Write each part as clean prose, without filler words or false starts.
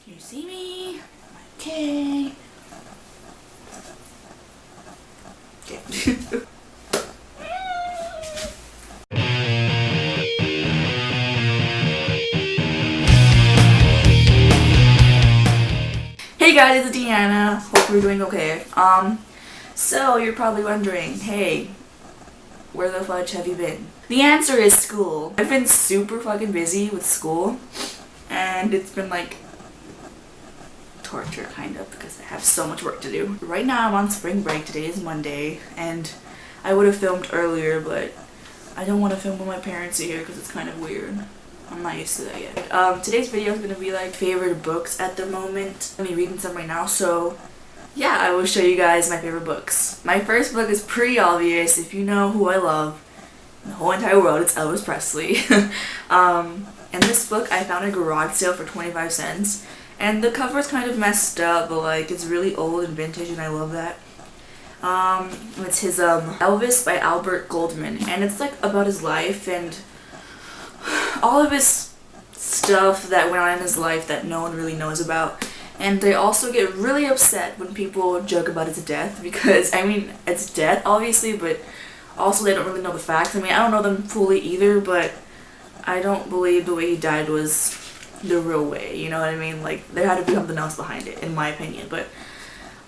Can you see me? Okay. Okay. Hey guys, it's Deanna. Hope you're doing okay. So you're probably wondering, hey, where the fudge have you been? The answer is school. I've been super fucking busy with school, and it's been like torture kind of because I have so much work to do. Right now I'm on spring break. Today is Monday, and I would have filmed earlier, but I don't want to film when my parents are here because it's kind of weird. I'm not used to that yet. Today's video is going to be like favorite books at the moment. I'm reading some right now, so yeah, I will show you guys my favorite books. My first book is pretty obvious. If you know who I love in the whole entire world, it's Elvis Presley. And this book I found at a garage sale for 25 cents. And the cover is kind of messed up, but like it's really old and vintage, and I love that. It's his Elvis by Albert Goldman, and it's like about his life and all of his stuff that went on in his life that no one really knows about. And they also get really upset when people joke about his death, because I mean it's death obviously, but also they don't really know the facts. I mean, I don't know them fully either, but I don't believe the way he died was the real way, you know what I mean? Like there had to be something else behind it, in my opinion. But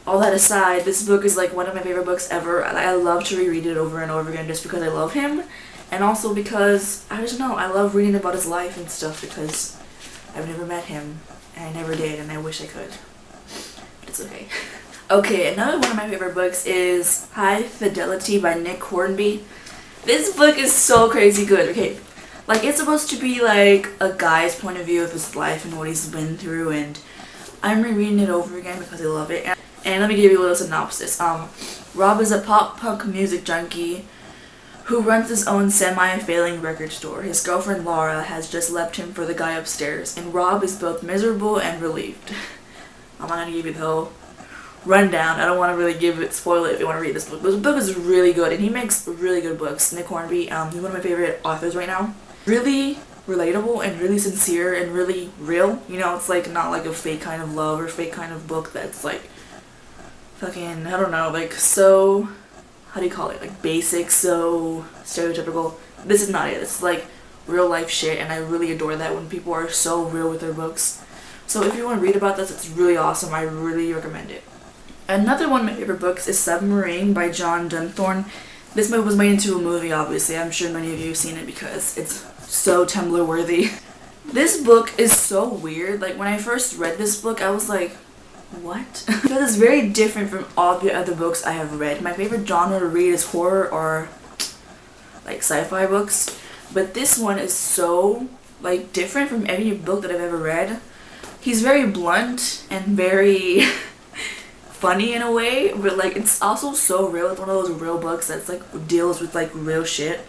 all that aside, this book is like one of my favorite books ever. I love to reread it over and over again just because I love him. And also because, I just know, I love reading about his life and stuff because I've never met him, and I never did, and I wish I could. But it's okay. Okay, another one of my favorite books is High Fidelity by Nick Hornby. This book is so crazy good. Okay, like it's supposed to be like a guy's point of view of his life and what he's been through, and I'm rereading it over again because I love it. And let me give you a little synopsis. Rob is a pop-punk music junkie who runs his own semi-failing record store. His girlfriend Laura has just left him for the guy upstairs, and Rob is both miserable and relieved. I'm not gonna give you the whole rundown. I don't want to really spoil it if you want to read this book. This book is really good, and he makes really good books. Nick Hornby, he's one of my favorite authors right now. Really relatable and really sincere and really real. You know, it's like not like a fake kind of love or fake kind of book that's like fucking, I don't know, like so, how do you call it, like basic, so stereotypical. This is not it. It's like real life shit, and I really adore that when people are so real with their books. So if you want to read about this, it's really awesome. I really recommend it. Another one of my favorite books is Submarine by John Dunthorne. This movie was made into a movie, obviously. I'm sure many of you have seen it because it's so Tumblr worthy. This book is so weird. Like when I first read this book, I was like, what? Because it's very different from all the other books I have read. My favorite genre to read is horror or like sci-fi books, but this one is so like different from any book that I've ever read. He's very blunt and very funny in a way, but like it's also so real. It's one of those real books that's like deals with like real shit.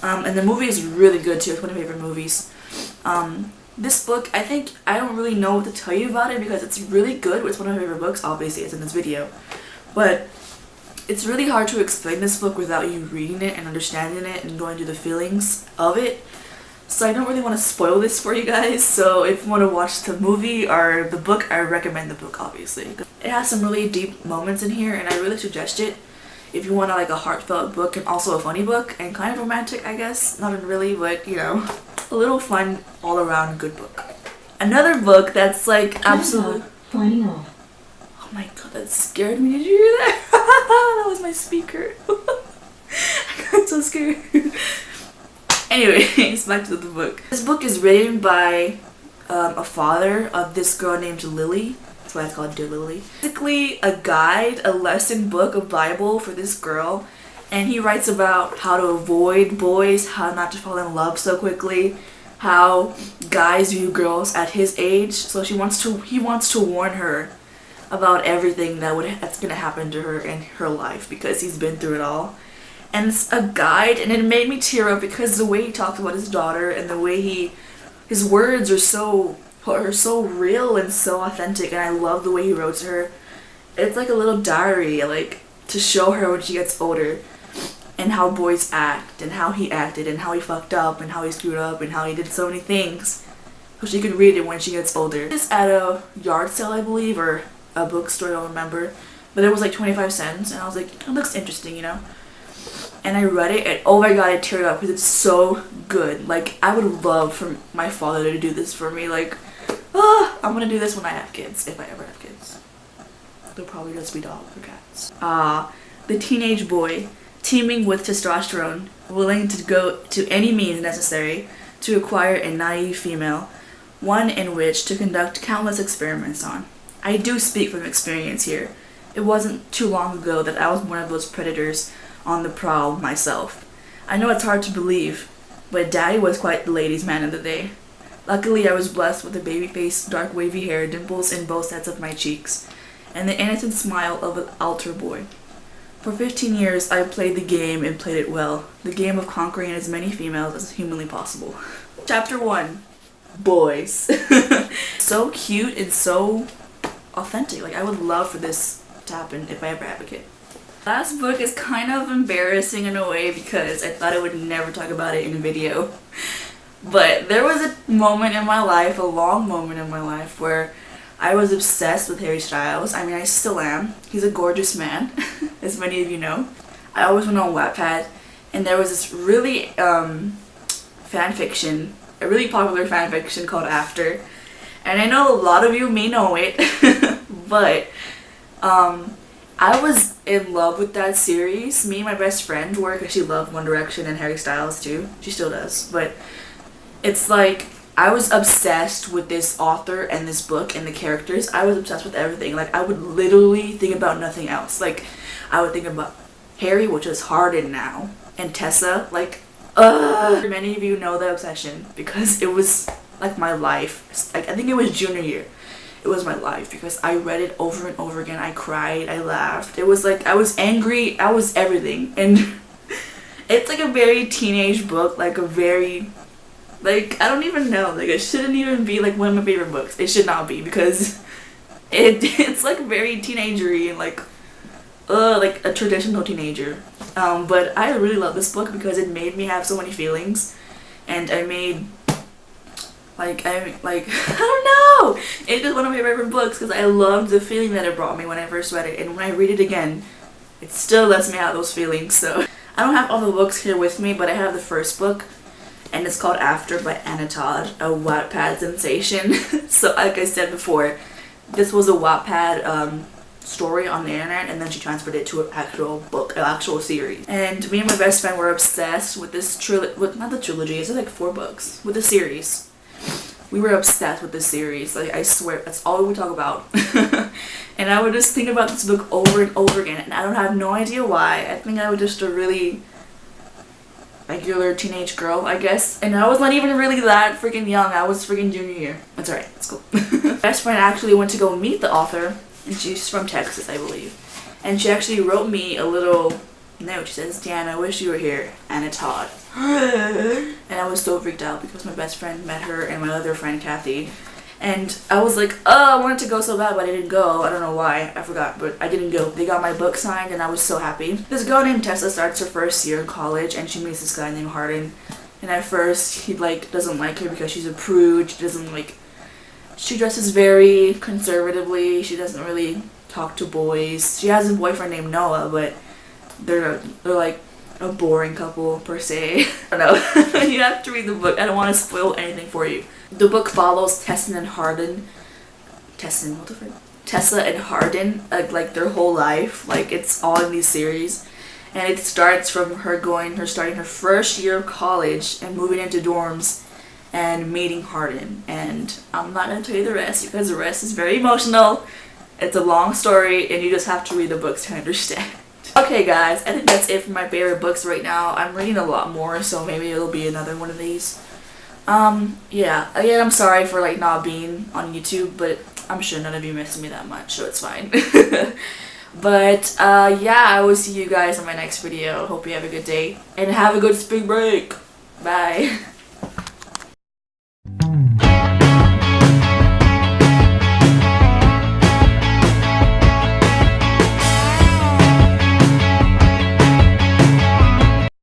And the movie is really good too. It's one of my favorite movies. This book, I don't really know what to tell you about it because it's really good. It's one of my favorite books, obviously it's in this video. But it's really hard to explain this book without you reading it and understanding it and going through the feelings of it. So I don't really want to spoil this for you guys. So if you want to watch the movie or the book, I recommend the book, obviously. It has some really deep moments in here, and I really suggest it if you want like a heartfelt book and also a funny book and kind of romantic, I guess. Not really, but you know, a little fun, all around good book. Another book that's like absolute. Oh my god, that scared me. Did you hear that? That was my speaker. I got so scared. Anyways, back to the book. This book is written by a father of this girl named Lily. That's why it's called Dear Lily. Basically a guide, a lesson book, a Bible for this girl. And he writes about how to avoid boys, how not to fall in love so quickly, how guys view girls at his age. So he wants to warn her about everything that's gonna happen to her in her life because he's been through it all. And it's a guide, and it made me tear up because the way he talks about his daughter and the way his words are so real and so authentic, and I love the way he wrote to her. It's like a little diary, like to show her when she gets older and how boys act and how he acted and how he fucked up and how he screwed up and how he did so many things. so she could read it when she gets older. It's at a yard sale, I believe, or a bookstore, I don't remember. But it was like 25 cents, and I was like, it looks interesting, you know? And I read it, and oh my god, I teared up because it's so good. Like, I would love for my father to do this for me. Like, I'm gonna do this when I have kids, if I ever have kids. They'll probably just be dogs or cats. The teenage boy, teeming with testosterone, willing to go to any means necessary to acquire a naive female, one in which to conduct countless experiments on. I do speak from experience here. It wasn't too long ago that I was one of those predators on the prowl myself. I know it's hard to believe, but Daddy was quite the ladies' man of the day. Luckily, I was blessed with a baby face, dark wavy hair, dimples in both sets of my cheeks, and the innocent smile of an altar boy. For 15 years, I played the game and played it well. The game of conquering as many females as humanly possible. Chapter 1. Boys. So cute and so authentic. Like, I would love for this to happen if I ever have a kid. Last book is kind of embarrassing in a way because I thought I would never talk about it in a video. But there was a moment in my life, a long moment in my life, where I was obsessed with Harry Styles. I mean, I still am. He's a gorgeous man, as many of you know. I always went on Wattpad, and there was this really fan fiction, a really popular fan fiction called After. And I know a lot of you may know it, but I was in love with that series. Me and my best friend were, because she loved One Direction and Harry Styles too. She still does. But it's like, I was obsessed with this author and this book and the characters. I was obsessed with everything. Like, I would literally think about nothing else. Like, I would think about Harry, which is Harden now, and Tessa. Like, many of you know the obsession because it was like my life. Like, I think it was junior year. It was my life because I read it over and over again. I cried, I laughed. It was like, I was angry, I was everything. And it's like a very teenage book, like a very, like, I don't even know, like, it shouldn't even be like one of my favorite books. It should not be because it's like very teenagery and like a traditional teenager. But I really love this book because it made me have so many feelings, and I made, I don't know, it's just one of my favorite books because I loved the feeling that it brought me when I first read it, and when I read it again, it still lets me have those feelings. So I don't have all the books here with me, but I have the first book, and it's called After by Anna Todd, a Wattpad sensation. So like I said before, this was a Wattpad story on the internet, and then she transferred it to an actual book, an actual series. And me and my best friend were obsessed with this not the trilogy, it's like 4 books, with the series. We were obsessed with this series. Like, I swear, that's all we talk about. And I would just think about this book over and over again, and I don't have no idea why. I think I was just a really regular teenage girl, I guess. And I was not even really that freaking young. I was freaking junior year. That's alright, it's cool. Best friend actually went to go meet the author, and she's from Texas, I believe. And she actually wrote me a little note. She says, "Dan, I wish you were here, Anna Todd." And I was so freaked out because my best friend met her and my other friend Kathy, and I was like, oh, I wanted to go so bad, but I didn't go. I don't know why, I forgot, but I didn't go. They got my book signed and I was so happy. This girl named Tessa starts her first year in college, and she meets this guy named Harden, and at first he doesn't like her because she's a prude. She dresses very conservatively. She doesn't really talk to boys. She has a boyfriend named Noah, but they're like a boring couple per se. I don't know. You have to read the book. I don't want to spoil anything for you. The book follows Tessa and Harden, like their whole life. Like, it's all in these series, and it starts from her starting her first year of college and moving into dorms and meeting Harden. And I'm not gonna tell you the rest because the rest is very emotional. It's a long story, and you just have to read the books to understand. Okay guys, I think that's it for my favorite books right now. I'm reading a lot more, so maybe it'll be another one of these. Yeah, again, I'm sorry for like not being on YouTube, but I'm sure none of you miss me that much, so it's fine. But yeah, I will see you guys in my next video. Hope you have a good day and have a good spring break. Bye.